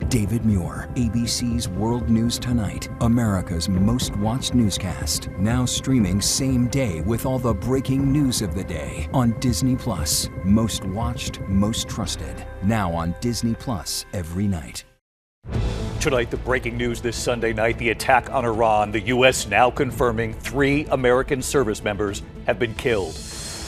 David Muir, ABC's World News Tonight, America's most watched newscast. Now streaming same day with all the breaking news of the day on Disney+. Most watched, most trusted. Now on Disney+ every night. Tonight, the breaking news this Sunday night, the attack on Iran. The U.S. now confirming 3 American service members have been killed.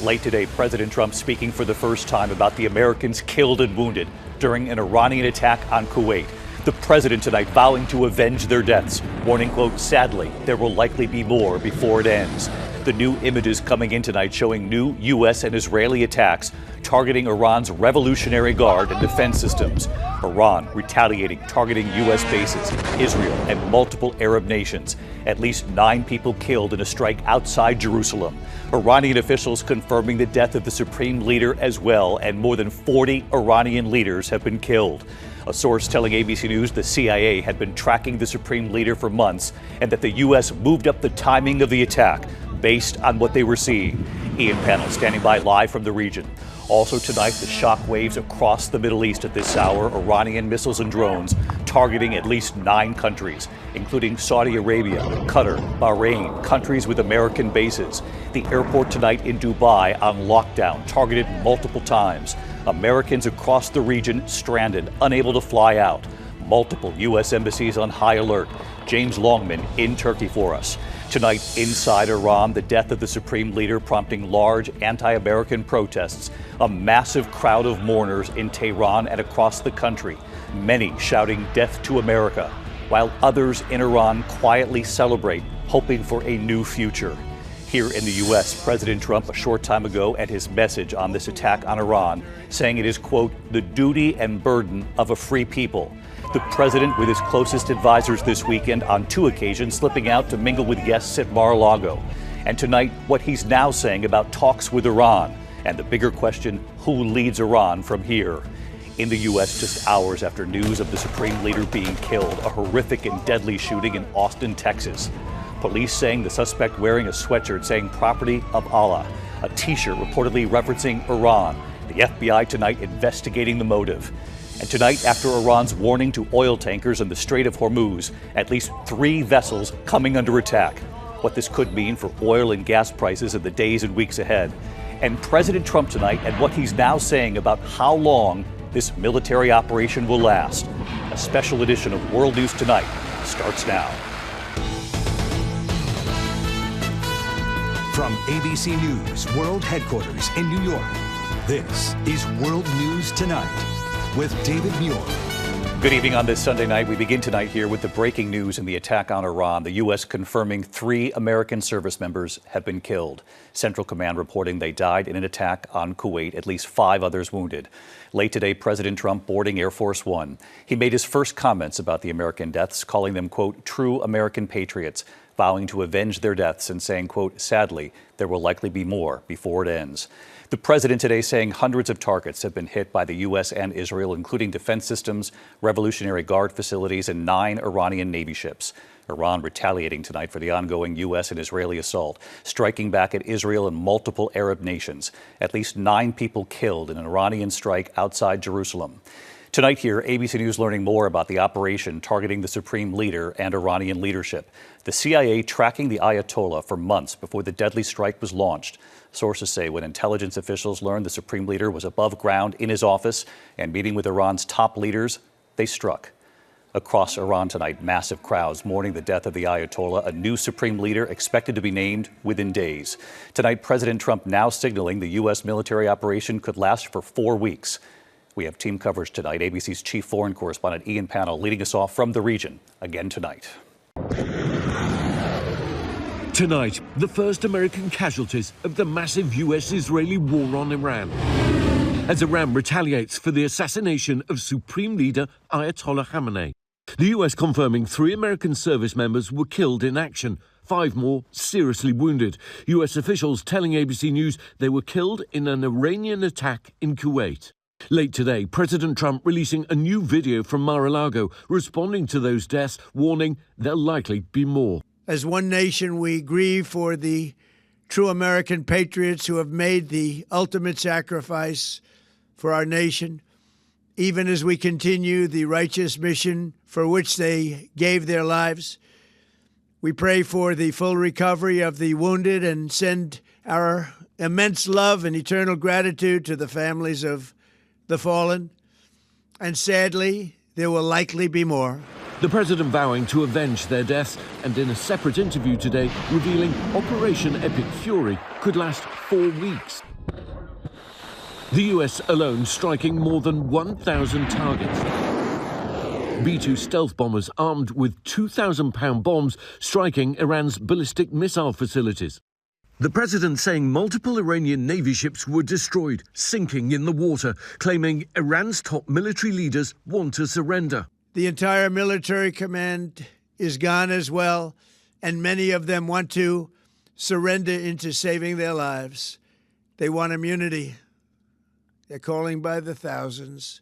Late today, President Trump speaking for the first time about the Americans killed and wounded during an Iranian attack on Kuwait. The president tonight vowing to avenge their deaths, warning, quote, sadly, there will likely be more before it ends. The new images coming in tonight showing new U.S. and Israeli attacks targeting Iran's Revolutionary Guard and defense systems. Iran retaliating, targeting U.S. bases, Israel, and multiple Arab nations. At least 9 people killed in a strike outside Jerusalem. Iranian officials confirming the death of the supreme leader as well, and more than 40 Iranian leaders have been killed. A source telling ABC News the CIA had been tracking the supreme leader for months and that the U.S. moved up the timing of the attack based on what they were seeing. Ian Pannell standing by live from the region. Also tonight, the shockwaves across the Middle East at this hour. Iranian missiles and drones targeting at least 9 countries, including Saudi Arabia, Qatar, Bahrain, countries with American bases. The airport tonight in Dubai on lockdown, targeted multiple times. Americans across the region stranded, unable to fly out. Multiple U.S. embassies on high alert. James Longman in Turkey for us. Tonight, inside Iran, the death of the supreme leader prompting large anti-American protests. A massive crowd of mourners in Tehran and across the country. Many shouting death to America, while others in Iran quietly celebrate, hoping for a new future. Here in the U.S., President Trump a short time ago at his message on this attack on Iran, saying it is, quote, the duty and burden of a free people. The president with his closest advisors this weekend on 2 occasions slipping out to mingle with guests at Mar-a-Lago. And tonight, what he's now saying about talks with Iran. And the bigger question, who leads Iran from here? In the U.S., just hours after news of the supreme leader being killed, a horrific and deadly shooting in Austin, Texas. Police saying the suspect wearing a sweatshirt saying property of Allah, a T-shirt reportedly referencing Iran. The FBI tonight investigating the motive. And tonight, after Iran's warning to oil tankers in the Strait of Hormuz, at least 3 vessels coming under attack. What this could mean for oil and gas prices in the days and weeks ahead. And President Trump tonight and what he's now saying about how long this military operation will last. A special edition of World News Tonight starts now. From ABC News World Headquarters in New York, this is World News Tonight with David Muir. Good evening on this Sunday night. We begin tonight here with the breaking news in the attack on Iran. The U.S. confirming 3 American service members have been killed. Central Command reporting they died in an attack on Kuwait, at least 5 others wounded. Late today, President Trump boarding Air Force One. He made his first comments about the American deaths, calling them, quote, true American patriots, vowing to avenge their deaths and saying, quote, sadly, there will likely be more before it ends. The president today saying hundreds of targets have been hit by the U.S. and Israel, including defense systems, Revolutionary Guard facilities, and 9 Iranian Navy ships. Iran retaliating tonight for the ongoing U.S. and Israeli assault, striking back at Israel and multiple Arab nations. At least 9 people killed in an Iranian strike outside Jerusalem. Tonight here, ABC News learning more about the operation targeting the supreme leader and Iranian leadership. The CIA tracking the Ayatollah for months before the deadly strike was launched. Sources say when intelligence officials learned the supreme leader was above ground in his office and meeting with Iran's top leaders, they struck. Across Iran tonight, massive crowds mourning the death of the Ayatollah, a new supreme leader expected to be named within days. Tonight, President Trump now signaling the U.S. military operation could last for 4 weeks. We have team coverage tonight. ABC's chief foreign correspondent Ian Pannell leading us off from the region again tonight. Tonight, the first American casualties of the massive U.S. Israeli war on Iran, as Iran retaliates for the assassination of Supreme Leader Ayatollah Khamenei. The U.S. confirming 3 American service members were killed in action, 5 more seriously wounded. U.S. officials telling ABC News they were killed in an Iranian attack in Kuwait. Late today, President Trump releasing a new video from Mar-a-Lago responding to those deaths, warning there'll likely be more. As one nation, we grieve for the true American patriots who have made the ultimate sacrifice for our nation. even as we continue the righteous mission for which they gave their lives. We pray for the full recovery of the wounded and send our immense love and eternal gratitude to the families of the fallen. And sadly, there will likely be more. The president vowing to avenge their deaths, and in a separate interview today revealing Operation Epic Fury could last 4 weeks. The US alone striking more than 1,000 targets. B-2 stealth bombers armed with 2,000-pound bombs striking Iran's ballistic missile facilities. The president saying multiple Iranian Navy ships were destroyed, sinking in the water, claiming Iran's top military leaders want to surrender. The entire military command is gone as well, and many of them want to surrender into saving their lives. They want immunity. They're calling by the thousands.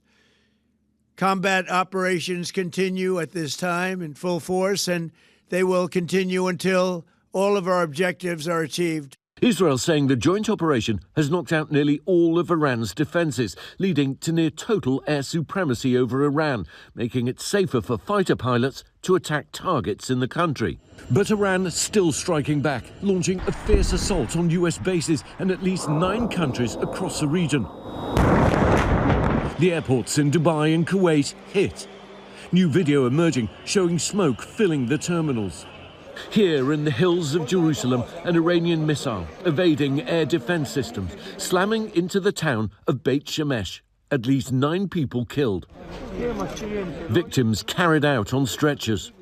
Combat operations continue at this time in full force, and they will continue until all of our objectives are achieved. Israel saying the joint operation has knocked out nearly all of Iran's defences, leading to near total air supremacy over Iran, making it safer for fighter pilots to attack targets in the country. But Iran still striking back, launching a fierce assault on US bases and at least 9 countries across the region. The airports in Dubai and Kuwait hit. New video emerging showing smoke filling the terminals. Here in the hills of Jerusalem, an Iranian missile evading air defense systems, slamming into the town of Beit Shemesh. At least 9 people killed. Victims carried out on stretchers.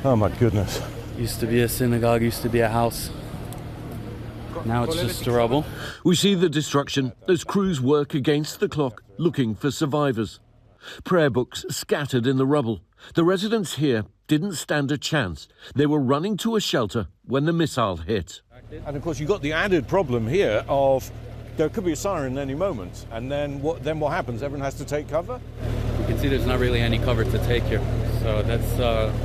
Oh my goodness. Used to be a synagogue, used to be a house. Now it's just rubble. We see the destruction as crews work against the clock, looking for survivors. Prayer books scattered in the rubble. The residents here didn't stand a chance. They were running to a shelter when the missile hit. And of course you've got the added problem here of there could be a siren any moment, and then what happens? Everyone has to take cover? You can see there's not really any cover to take here. So that's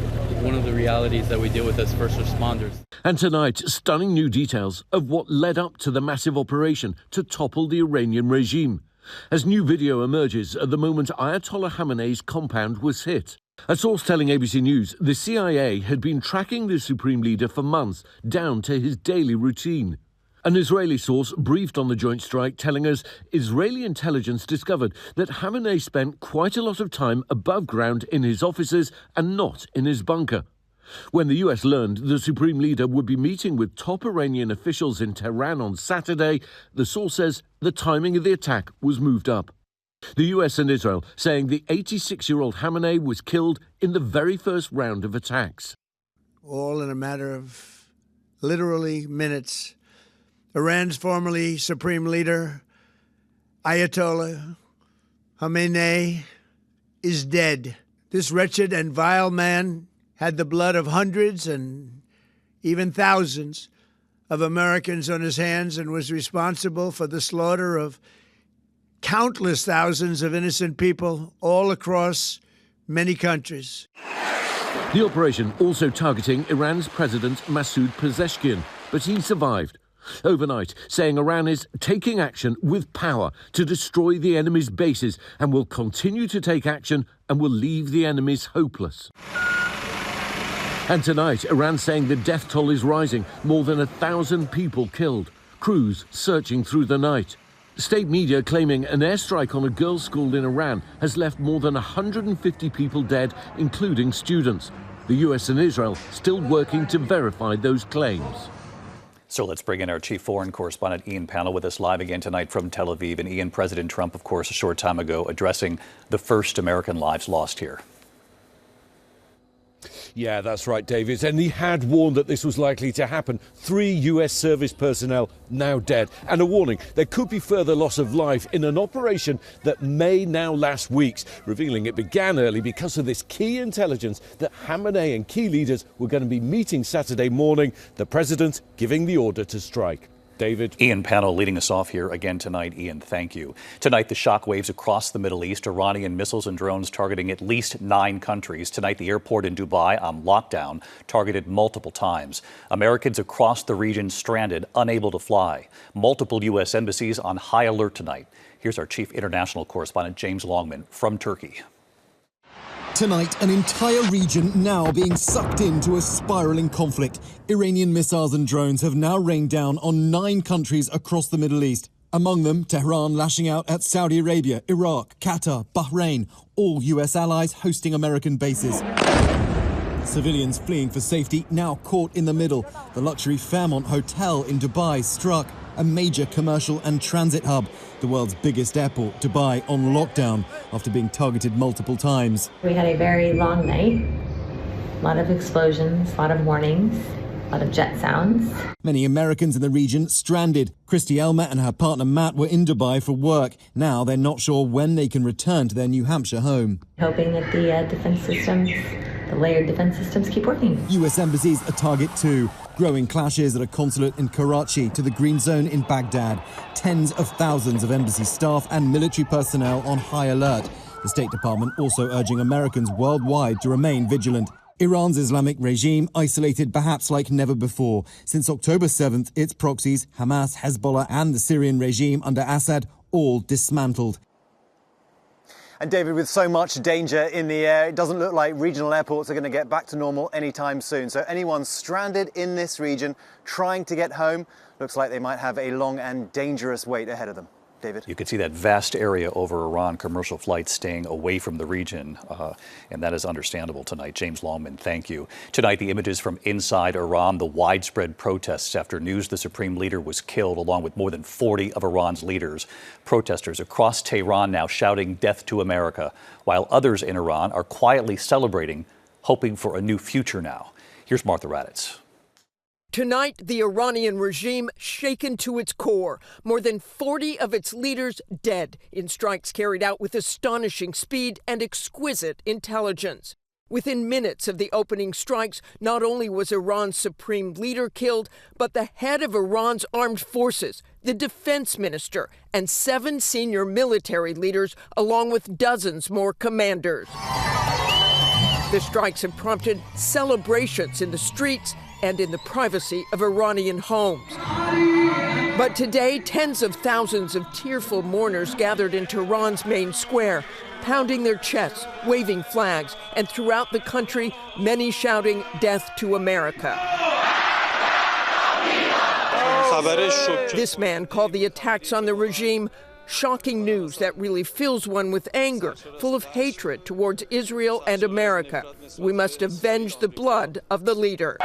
one of the realities that we deal with as first responders. And tonight, stunning new details of what led up to the massive operation to topple the Iranian regime. As new video emerges at the moment Ayatollah Khamenei's compound was hit. A source telling ABC News the CIA had been tracking the supreme leader for months, down to his daily routine. An Israeli source briefed on the joint strike telling us Israeli intelligence discovered that Khamenei spent quite a lot of time above ground in his offices and not in his bunker. When the US learned the supreme leader would be meeting with top Iranian officials in Tehran on Saturday, the source says the timing of the attack was moved up. The US and Israel saying the 86-year-old Khamenei was killed in the very first round of attacks. All in a matter of literally minutes. Iran's formerly supreme leader, Ayatollah Khamenei, is dead. This wretched and vile man had the blood of hundreds and even thousands of Americans on his hands and was responsible for the slaughter of countless thousands of innocent people all across many countries. The operation also targeting Iran's President Masoud Pezeshkian, but he survived. Overnight, saying Iran is taking action with power to destroy the enemy's bases and will continue to take action and will leave the enemies hopeless. And tonight, Iran saying the death toll is rising, more than 1,000 people killed, crews searching through the night. State media claiming an airstrike on a girls' school in Iran has left more than 150 people dead, including students. The US and Israel still working to verify those claims. So let's bring in our chief foreign correspondent, Ian Pannell, with us live again tonight from Tel Aviv. And Ian, President Trump, of course, a short time ago addressing the first American lives lost here. Yeah, that's right, David. And he had warned that this was likely to happen. 3 US service personnel now dead. And a warning, there could be further loss of life in an operation that may now last weeks, revealing it began early because of this key intelligence that Khamenei and key leaders were going to be meeting Saturday morning, the president giving the order to strike. David. Ian Pannell leading us off here again tonight. Ian, thank you. Tonight, the shockwaves across the Middle East, Iranian missiles and drones targeting at least 9 countries. Tonight, the airport in Dubai on lockdown, targeted multiple times. Americans across the region stranded, unable to fly. Multiple U.S. embassies on high alert tonight. Here's our chief international correspondent, James Longman, from Turkey. Tonight, an entire region now being sucked into a spiraling conflict. Iranian missiles and drones have now rained down on 9 countries across the Middle East. Among them, Tehran lashing out at Saudi Arabia, Iraq, Qatar, Bahrain, all US allies hosting American bases. Civilians fleeing for safety now caught in the middle. The luxury Fairmont Hotel in Dubai struck, a major commercial and transit hub. The world's biggest airport, Dubai, on lockdown after being targeted multiple times. We had a very long night, a lot of explosions, a lot of warnings, a lot of jet sounds. Many Americans in the region stranded. Christy Elmer and her partner Matt were in Dubai for work. Now they're not sure when they can return to their New Hampshire home. Hoping that the defense systems, the layered defense systems, keep working. US embassies a target too. Growing clashes at a consulate in Karachi to the Green Zone in Baghdad. Tens of thousands of embassy staff and military personnel on high alert. The State Department also urging Americans worldwide to remain vigilant. Iran's Islamic regime isolated perhaps like never before. Since October 7th, its proxies, Hamas, Hezbollah and the Syrian regime under Assad, all dismantled. And David, with so much danger in the air, it doesn't look like regional airports are going to get back to normal anytime soon. So anyone stranded in this region trying to get home, looks like they might have a long and dangerous wait ahead of them. David? You can see that vast area over Iran, commercial flights staying away from the region, and that is understandable tonight. James Longman, thank you. Tonight, the images from inside Iran, the widespread protests after news the supreme leader was killed, along with more than 40 of Iran's leaders. Protesters across Tehran now shouting death to America, while others in Iran are quietly celebrating, hoping for a new future now. Here's Martha Raddatz. Tonight, the Iranian regime shaken to its core. More than 40 of its leaders dead in strikes carried out with astonishing speed and exquisite intelligence. Within minutes of the opening strikes, not only was Iran's supreme leader killed, but the head of Iran's armed forces, the defense minister, and 7 senior military leaders, along with dozens more commanders. The strikes have prompted celebrations in the streets and in the privacy of Iranian homes. But today, tens of thousands of tearful mourners gathered in Tehran's main square, pounding their chests, waving flags, and throughout the country, many shouting death to America. This man called the attacks on the regime shocking news that really fills one with anger, full of hatred towards Israel and America. We must avenge the blood of the leader.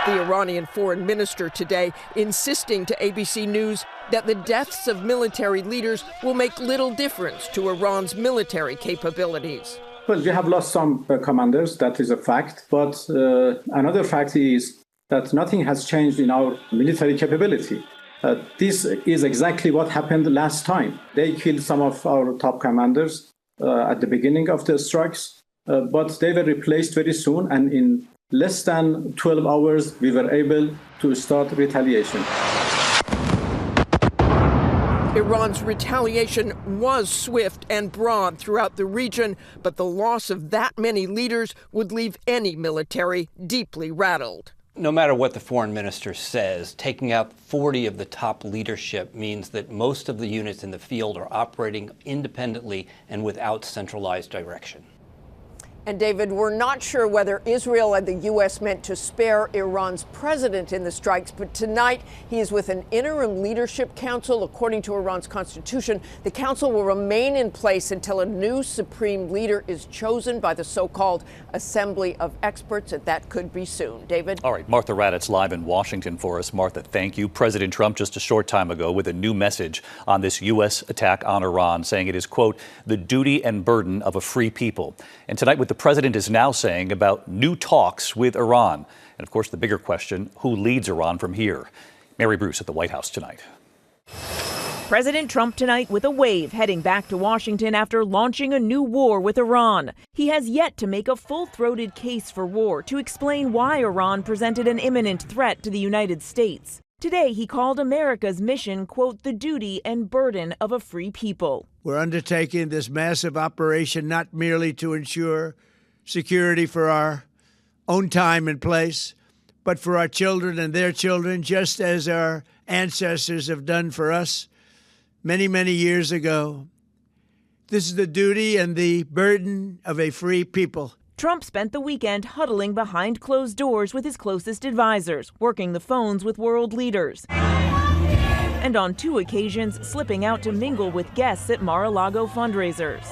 The Iranian foreign minister today insisting to ABC News that the deaths of military leaders will make little difference to Iran's military capabilities. Well, we have lost some commanders, that is a fact. But another fact is that nothing has changed in our military capability. This is exactly what happened last time. They killed some of our top commanders at the beginning of the strikes, but they were replaced very soon, and in less than 12 hours, we were able to start retaliation. Iran's retaliation was swift and broad throughout the region, but the loss of that many leaders would leave any military deeply rattled. No matter what the foreign minister says, taking out 40 of the top leadership means that most of the units in the field are operating independently and without centralized direction. And David, we're not sure whether Israel and the U.S. meant to spare Iran's president in the strikes, but tonight he is with an interim leadership council. According to Iran's constitution, the council will remain in place until a new supreme leader is chosen by the so-called Assembly of Experts, and that could be soon. David? All right, Martha Raddatz live in Washington for us. Martha, thank you. President Trump just a short time ago with a new message on this U.S. attack on Iran, saying it is, quote, the duty and burden of a free people. And tonight, with the president is now saying about new talks with Iran. And of course, the bigger question, who leads Iran from here? Mary Bruce at the White House tonight. President Trump tonight with a wave heading back to Washington after launching a new war with Iran. He has yet to make a full-throated case for war to explain why Iran presented an imminent threat to the United States. Today, he called America's mission, quote, the duty and burden of a free people. We're undertaking this massive operation not merely to ensure security for our own time and place, but for our children and their children, just as our ancestors have done for us many, many years ago. This is the duty and the burden of a free people. Trump spent the weekend huddling behind closed doors with his closest advisors, working the phones with world leaders, and on 2 occasions slipping out to mingle with guests at Mar-a-Lago fundraisers.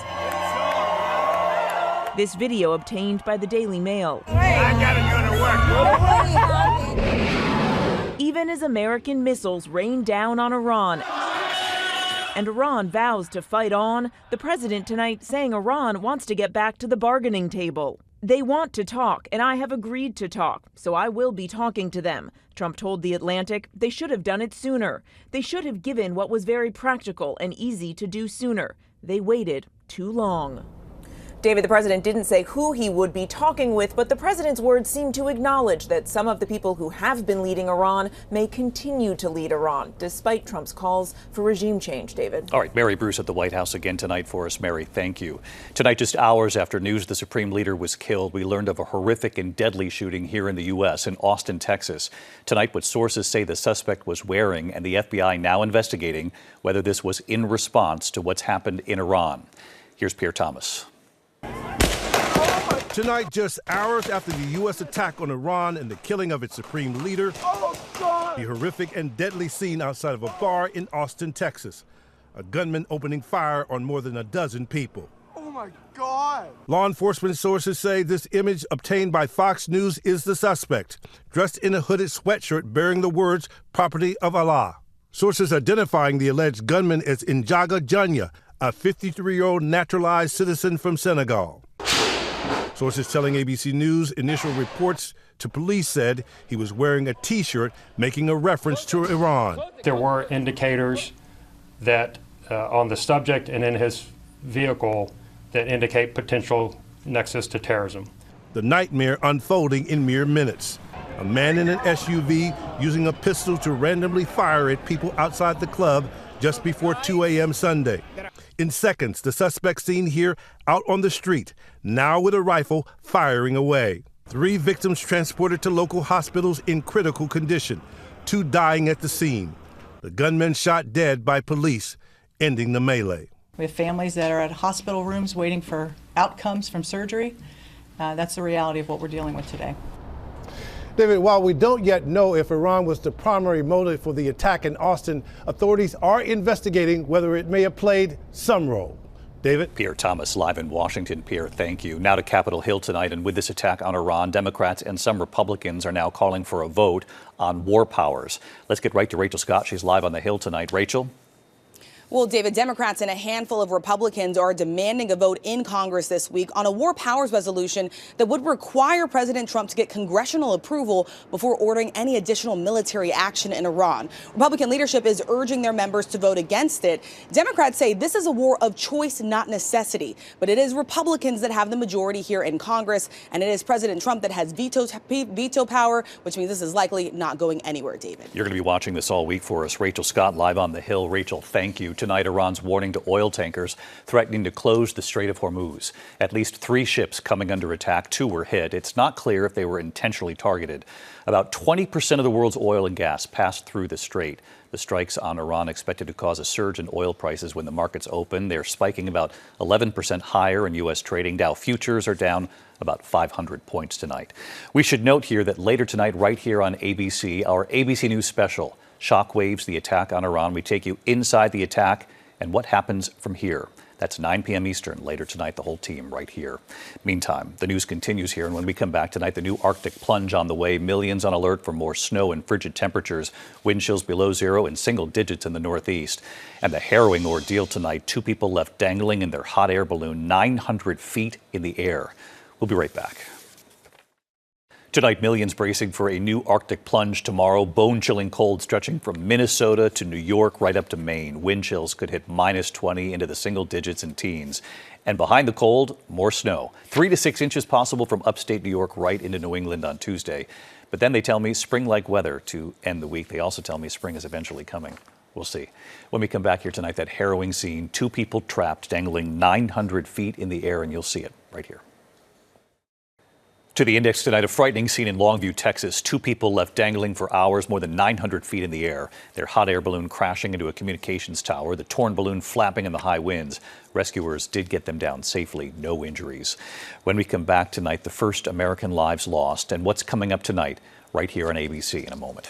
This video obtained by the Daily Mail. I gotta go to work. Even as American missiles rain down on Iran, and Iran vows to fight on, the president tonight saying Iran wants to get back to the bargaining table. They want to talk, and I have agreed to talk, so I will be talking to them. Trump told The Atlantic they should have done it sooner. They should have given what was very practical and easy to do sooner. They waited too long. David, the president didn't say who he would be talking with, but the president's words seem to acknowledge that some of the people who have been leading Iran may continue to lead Iran, despite Trump's calls for regime change. David. All right, Mary Bruce at the White House again tonight for us. Mary, thank you. Tonight, just hours after news the Supreme Leader was killed, we learned of a horrific and deadly shooting here in the U.S., in Austin, Texas. Tonight, what sources say the suspect was wearing, and the FBI now investigating whether this was in response to what's happened in Iran. Here's Pierre Thomas. Tonight, just hours after the U.S. attack on Iran and the killing of its supreme leader, the horrific and deadly scene outside of a bar in Austin, Texas. A gunman opening fire on more than a dozen people. Oh, my God. Law enforcement sources say this image obtained by Fox News is the suspect, dressed in a hooded sweatshirt bearing the words, "Property of Allah." Sources identifying the alleged gunman as Njaga Janya, a 53-year-old naturalized citizen from Senegal. Sources telling ABC News initial reports to police said he was wearing a T-shirt making a reference to Iran. There were indicators that on the subject and in his vehicle that indicate potential nexus to terrorism. The nightmare unfolding in mere minutes. A man in an SUV using a pistol to randomly fire at people outside the club just before 2 a.m. Sunday. In seconds, the suspect seen here out on the street, now with a rifle firing away. 3 victims transported to local hospitals in critical condition, 2 dying at the scene. The gunman shot dead by police, ending the melee. We have families that are at hospital rooms waiting for outcomes from surgery. That's the reality of what we're dealing with today. David, while we don't yet know if Iran was the primary motive for the attack in Austin, authorities are investigating whether it may have played some role. David? Pierre Thomas live in Washington. Pierre, thank you. Now to Capitol Hill tonight, and with this attack on Iran, Democrats and some Republicans are now calling for a vote on war powers. Let's get right to Rachel Scott. She's live on the Hill tonight. Rachel? Well, David, Democrats and a handful of Republicans are demanding a vote in Congress this week on a war powers resolution that would require President Trump to get congressional approval before ordering any additional military action in Iran. Republican leadership is urging their members to vote against it. Democrats say this is a war of choice, not necessity. But it is Republicans that have the majority here in Congress, and it is President Trump that has veto power, which means this is likely not going anywhere, David. You're going to be watching this all week for us. Rachel Scott live on the Hill. Rachel, thank you. Tonight, Iran's warning to oil tankers, threatening to close the Strait of Hormuz. At least 3 ships coming under attack. 2 were hit. It's not clear if they were intentionally targeted. About 20% of the world's oil and gas passed through the strait. The strikes on Iran expected to cause a surge in oil prices when the markets open. They're spiking about 11% higher in U.S. trading. Dow futures are down about 500 points tonight. We should note here that later tonight, right here on ABC, our ABC News special, Shockwaves, the attack on Iran. We take you inside the attack and what happens from here. That's 9 p.m. Eastern. Later tonight, the whole team right here. Meantime, the news continues here. And when we come back tonight, the new Arctic plunge on the way. Millions on alert for more snow and frigid temperatures. Wind chills below zero in single digits in the Northeast. And the harrowing ordeal tonight. 2 people left dangling in their hot air balloon 900 feet in the air. We'll be right back. Tonight, millions bracing for a new Arctic plunge tomorrow. Bone-chilling cold stretching from Minnesota to New York right up to Maine. Wind chills could hit -20 into the single digits and teens. And behind the cold, more snow. 3 to 6 inches possible from upstate New York right into New England on Tuesday. But then they tell me spring-like weather to end the week. They also tell me spring is eventually coming. We'll see. When we come back here tonight, that harrowing scene, 2 people trapped dangling 900 feet in the air, and you'll see it right here. To the index tonight, a frightening scene in Longview, Texas. 2 people left dangling for hours, more than 900 feet in the air. Their hot air balloon crashing into a communications tower, the torn balloon flapping in the high winds. Rescuers did get them down safely, no injuries. When we come back tonight, the first American lives lost, and what's coming up tonight, right here on ABC in a moment.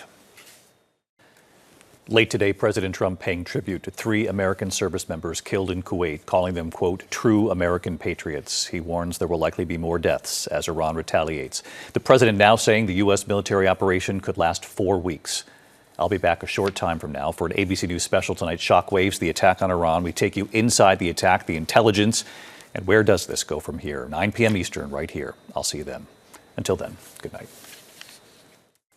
Late today, President Trump paying tribute to 3 American service members killed in Kuwait, calling them, quote, true American patriots. He warns there will likely be more deaths as Iran retaliates. The president now saying the U.S. military operation could last 4 weeks. I'll be back a short time from now for an ABC News special tonight, Shockwaves, the attack on Iran. We take you inside the attack, the intelligence, and where does this go from here? 9 p.m. Eastern, right here. I'll see you then. Until then, good night.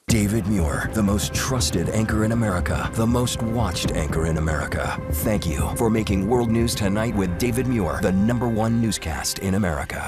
David Muir, the most trusted anchor in America, the most watched anchor in America. Thank you for making World News Tonight with David Muir the #1 newscast in America.